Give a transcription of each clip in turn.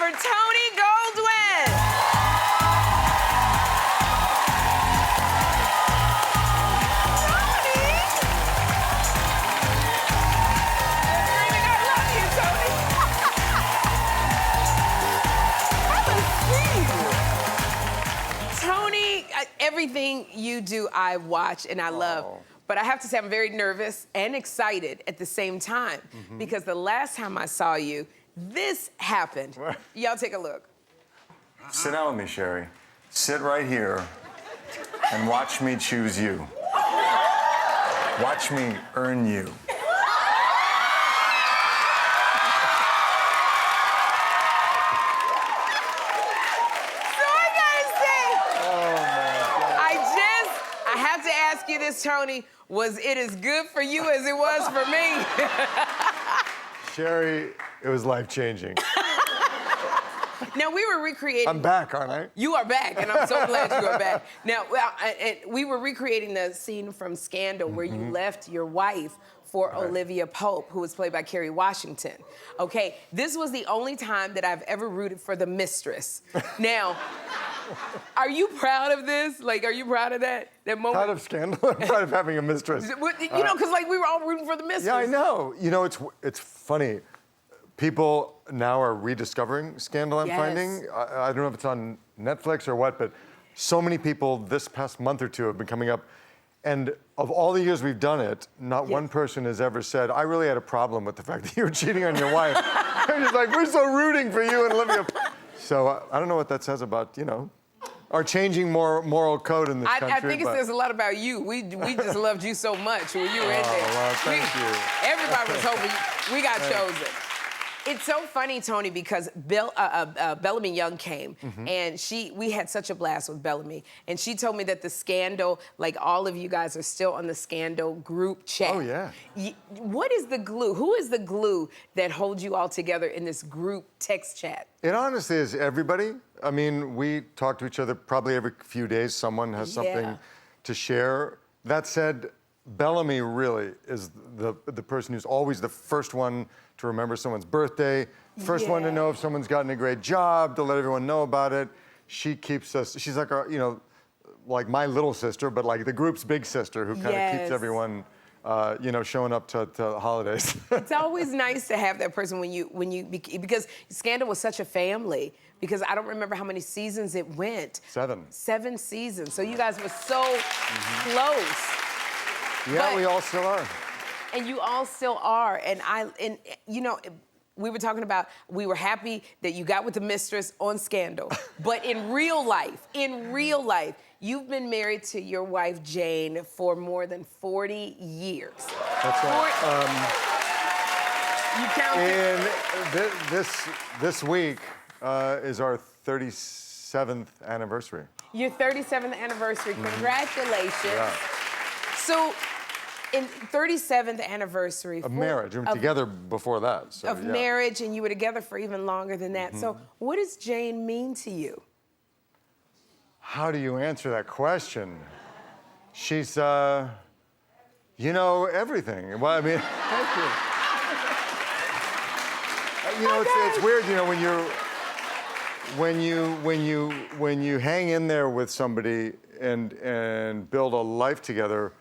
for Tony Goldwny. Everything you do, I watch and I love. But I have to say, I'm very nervous and excited at the same time because the last time I saw you, this happened. Y'all take a look. Sit down with me, Sherri. Sit right here and watch me choose you. Watch me earn you. Ask you this, Tony, was it as good for you as it was for me? Sherri, it was life-changing. Now, we were recreating... I'm back, aren't I? You are back, and I'm so glad you are back. Now, we were recreating the scene from Scandal where you left your wife for Olivia Pope, who was played by Kerry Washington. Okay, this was the only time that I've ever rooted for the mistress. Now... Are you proud of this? Like, are you proud of that moment? Proud of Scandal? I'm proud of having a mistress. You know, because, like, we were all rooting for the mistress. Yeah, I know. You know, it's funny. People now are rediscovering Scandal, I'm finding. I don't know if it's on Netflix or what, but so many people this past month or two have been coming up. And of all the years we've done it, not one person has ever said, I really had a problem with the fact that you were cheating on your wife. I'm just like, we're so rooting for you and Olivia. So I don't know what that says about, you know, our changing moral code in this country. I think it says a lot about you. We just loved you so much when you were in there. Well, thank you. Everybody was hoping we got chosen. It's so funny, Tony, because Bellamy Young came, and we had such a blast with Bellamy, and she told me that the Scandal, like all of you guys are still on the Scandal group chat. Oh, yeah. What is the glue? Who is the glue that holds you all together in this group text chat? It honestly is everybody. I mean, we talk to each other probably every few days. Someone has something to share. That said, Bellamy really is the person who's always the first one to remember someone's birthday, first one to know if someone's gotten a great job, to let everyone know about it. She keeps us, she's like our, you know, like my little sister, but like the group's big sister who kind of keeps everyone, you know, showing up to holidays. It's always nice to have that person because Scandal was such a family, because I don't remember how many seasons it went. 7. 7 seasons. So you guys were so close. Yeah, but we all still are. And you all still are. And you know, we were talking about, we were happy that you got with the mistress on Scandal. But in real life, you've been married to your wife, Jane, for more than 40 years. That's right. You counted? And this week is our 37th anniversary. Your 37th anniversary. Congratulations. Yeah. So, in 37th anniversary of marriage. We were together before that. So, of marriage, and you were together for even longer than that. So, what does Jane mean to you? How do you answer that question? She's, you know, everything. Well, I mean, thank you. You know, it's weird. You know, when you hang in there with somebody and build a life together.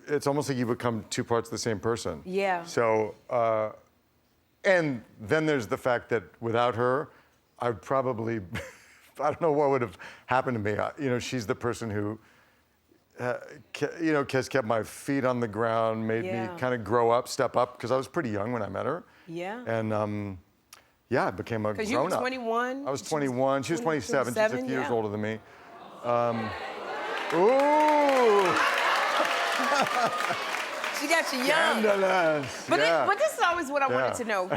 It's almost like you become 2 parts of the same person. Yeah. So, and then there's the fact that without her, I'd probably, I don't know what would have happened to me. You know, she's the person who, you know, has kept my feet on the ground, made me kind of grow up, step up, because I was pretty young when I met her. Yeah. And, yeah, I became a grown-up. Because you were 21? I was 21. She was 27. She's 50 years older than me. Ooh! She got you young. Scandalous. But this is always what I wanted to know,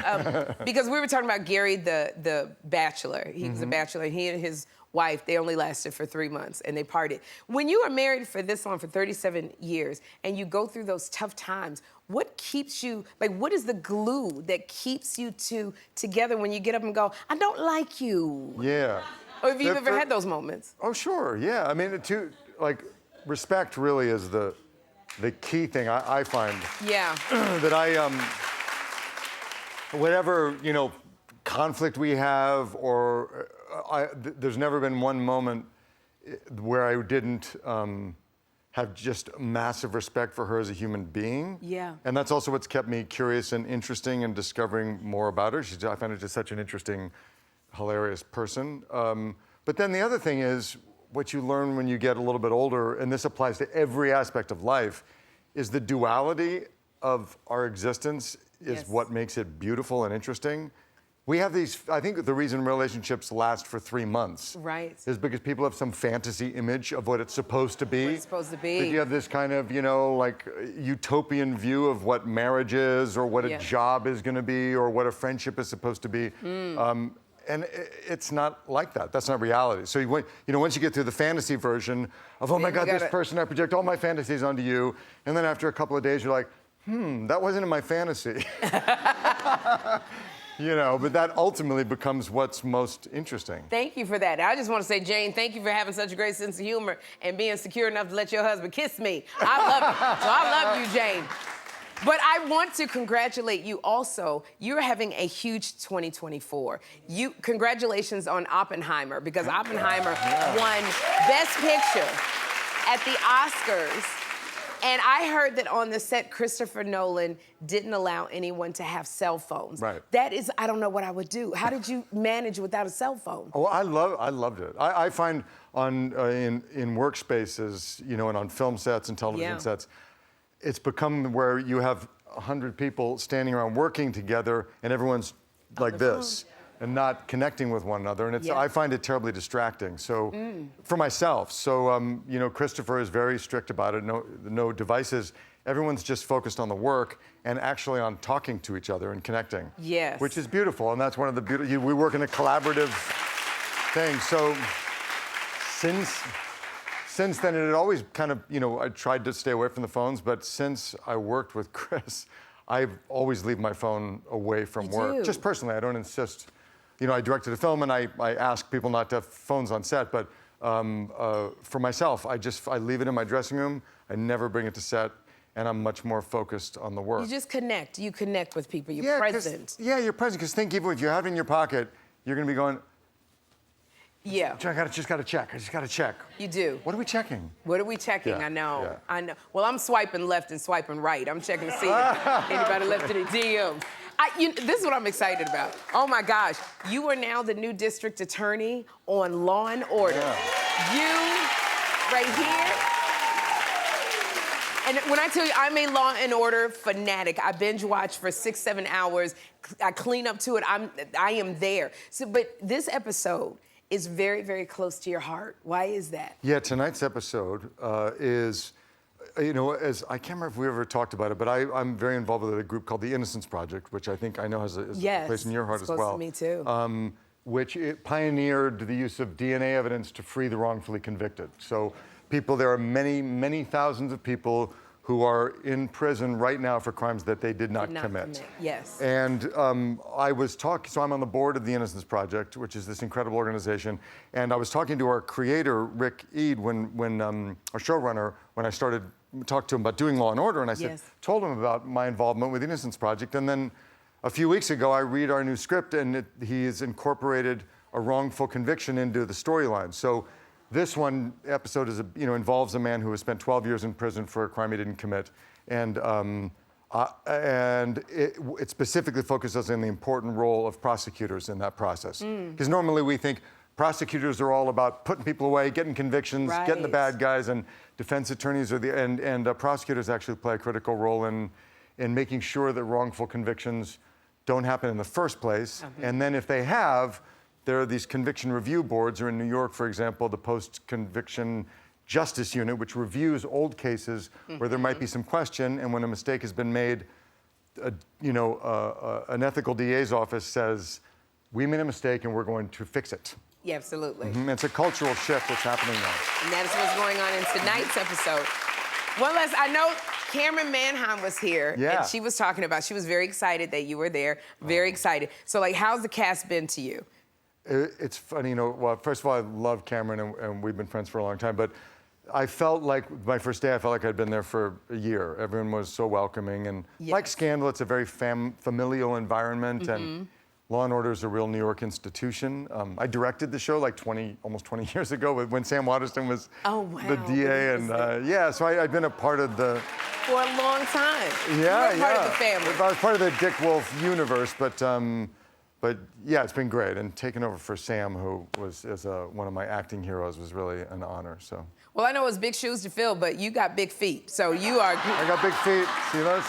because we were talking about Gary, the bachelor. He was a bachelor. He and his wife, they only lasted for 3 months, and they parted. When you are married for this long, for 37 years, and you go through those tough times, what keeps you, like, what is the glue that keeps you two together when you get up and go, I don't like you? Yeah. Or have you ever had those moments? Oh, sure, yeah. I mean, like, respect really is the key thing I find. Yeah. That whatever, you know, conflict we have, or there's never been one moment where I didn't have just massive respect for her as a human being. Yeah. And that's also what's kept me curious and interesting and discovering more about her. I find her just such an interesting, hilarious person. But then the other thing is, what you learn when you get a little bit older, and this applies to every aspect of life, is the duality of our existence is what makes it beautiful and interesting. We have these, I think the reason relationships last for 3 months is because people have some fantasy image of what it's supposed to be. What it's supposed to be. That you have this kind of, like utopian view of what marriage is, or what a job is gonna be, or what a friendship is supposed to be. And it's not like that. That's not reality. So once you get through the fantasy version of, oh my God, this person, I project all my fantasies onto you. And then after a couple of days, you're like, that wasn't in my fantasy. But that ultimately becomes what's most interesting. Thank you for that. I just want to say, Jane, thank you for having such a great sense of humor and being secure enough to let your husband kiss me. I love it. So I love you, Jane. But I want to congratulate you also. You're having a huge 2024. Congratulations on Oppenheimer, because Oppenheimer won Best Picture at the Oscars. And I heard that on the set, Christopher Nolan didn't allow anyone to have cell phones. Right. That is, I don't know what I would do. How did you manage without a cell phone? Oh, I loved it. I find in workspaces, and on film sets and television sets, it's become where you have 100 people standing around working together, and everyone's like this. And not connecting with one another, and I find it terribly distracting. So, for myself, Christopher is very strict about it. No devices. Everyone's just focused on the work and actually on talking to each other and connecting. Yes. Which is beautiful, and that's one of the beautiful. We work in a collaborative thing. So, since then, it had always kind of, I tried to stay away from the phones, but since I worked with Chris, I always leave my phone away from work. Just personally, I don't insist. I directed a film, and I ask people not to have phones on set, but for myself, I leave it in my dressing room. I never bring it to set, and I'm much more focused on the work. You just connect. You connect with people. You're present. You're present, because think, even if you have it in your pocket, you're gonna be going, yeah. I just gotta check. You do. What are we checking? What are we checking? Yeah, I know. yeah. I know. Well, I'm swiping left and swiping right. I'm checking to see if anybody left any DMs. This is what I'm excited about. Oh my gosh. You are now the new district attorney on Law and Order. Yeah. You, right here. And when I tell you, I'm a Law and Order fanatic. I binge watch for 6-7 hours. I clean up to it. I am there. But this episode is very, very close to your heart. Why is that? Yeah, tonight's episode is, as I can't remember if we ever talked about it, but I'm very involved with a group called the Innocence Project, which I know has a place in your heart as well. Close to me too. Which it pioneered the use of DNA evidence to free the wrongfully convicted. So there are many, many thousands of people who are in prison right now for crimes that they did not commit. Yes. And I was talking, so I'm on the board of the Innocence Project, which is this incredible organization. And I was talking to our creator, Rick Eade, when our showrunner, when I talked to him about doing Law and Order, and I told him about my involvement with the Innocence Project. And then a few weeks ago, I read our new script, and he has incorporated a wrongful conviction into the storyline. So this one episode is involves a man who has spent 12 years in prison for a crime he didn't commit, and it specifically focuses on the important role of prosecutors in that process. Because normally we think prosecutors are all about putting people away, getting convictions, getting the bad guys, and defense attorneys are prosecutors actually play a critical role in making sure that wrongful convictions don't happen in the first place, and then if they have, there are these conviction review boards, or in New York, for example, the Post-Conviction Justice Unit, which reviews old cases where there might be some question, and when a mistake has been made, an ethical DA's office says, we made a mistake and we're going to fix it. Yeah, absolutely. It's a cultural shift that's happening now. And that is what's going on in tonight's episode. One last, I know Cameron Manheim was here, and she was talking about, she was very excited that you were there, very excited. So, how's the cast been to you? It's funny, well, first of all, I love Cameron, and we've been friends for a long time, but I felt like, my first day, I felt like I'd been there for a year. Everyone was so welcoming, and like Scandal, it's a very familial environment, and Law & Order is a real New York institution. I directed the show like almost 20 years ago when Sam Waterston was the DA. And yeah, so I've been a part of the... For a long time. Yeah, You're part of the family. I was part of the Dick Wolf universe, but yeah, it's been great. And taking over for Sam, who was one of my acting heroes, was really an honor, so. Well, I know it's big shoes to fill, but you got big feet, so you are... I got big feet, see those?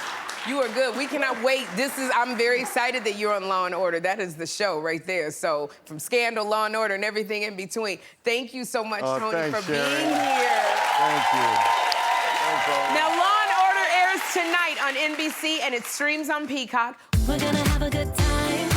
You are good. We cannot wait. I'm very excited that you're on Law & Order. That is the show right there. So from Scandal, Law & Order, and everything in between. Thank you so much, Tony, thanks, for Sherri. being here. Thank you. Thanks, all. Now, Law & Order airs tonight on NBC, and it streams on Peacock. We're gonna have a good time.